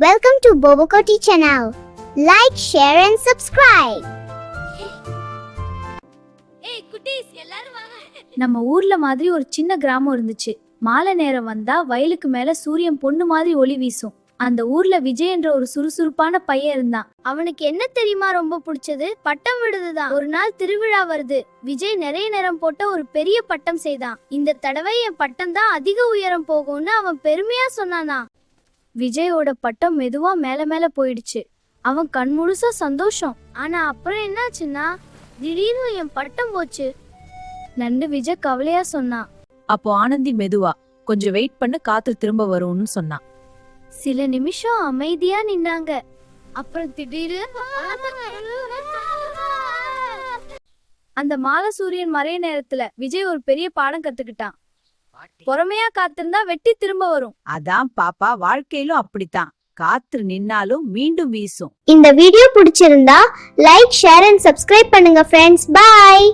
Welcome to Bobokoti channel. Like, share and subscribe. ஏய் குட்டீஸ் எல்லாரும் வாங்க. நம்ம ஊர்ல மாதிரி ஒரு சின்ன கிராமம் இருந்துச்சு. மாலை நேரம் வந்தா வயலுக்கு மேல சூரியன் பொண்ணு மாதிரி ஒளி வீசும். அந்த ஊர்ல விஜய் என்ற ஒரு சுறுசுறுப்பான பையன் இருந்தான். அவனுக்கு என்ன தெரியுமா ரொம்ப பிடிச்சது? பட்டம் விடுதுதான். ஒரு நாள் திருவிழா வருது. விஜய் நிறைய நேரம் போட்ட ஒரு பெரிய பட்டம் செய்தான். இந்த தடவை என் பட்டம் தான் அதிக உயரம் போகும்னு அவன் பெருமையா சொன்னானா. விஜயோட பட்டம் மெதுவா மேல மேல போயிடுச்சு. அவன் கண் முழுசா சந்தோஷம். ஆனா அப்புறம் என்னாச்சுன்னா திடீர்னு என் பட்டம் போச்சு நண்டு விஜய் கவலையா சொன்னான். அப்போ ஆனந்தி மெதுவா கொஞ்சம் வெயிட் பண்ணு, காத்து திரும்ப வரும்னு சொன்னான். சில நிமிஷம் அமைதியா நின்னாங்க. அப்புறம் திடீர்னு அந்த மாலை சூரியன் மறைய நேரத்துல விஜய் ஒரு பெரிய பாடம் கத்துக்கிட்டான். பொறுமையா காத்திருந்தா வெட்டி திரும்ப வரும். அதான் பாப்பா, வாழ்க்கையிலும் அப்படித்தான். காத்து நின்னாலும் மீண்டும் வீசும். இந்த வீடியோ பிடிச்சிருந்தா லைக், ஷேர் and subscribe பண்ணுங்க friends. Bye.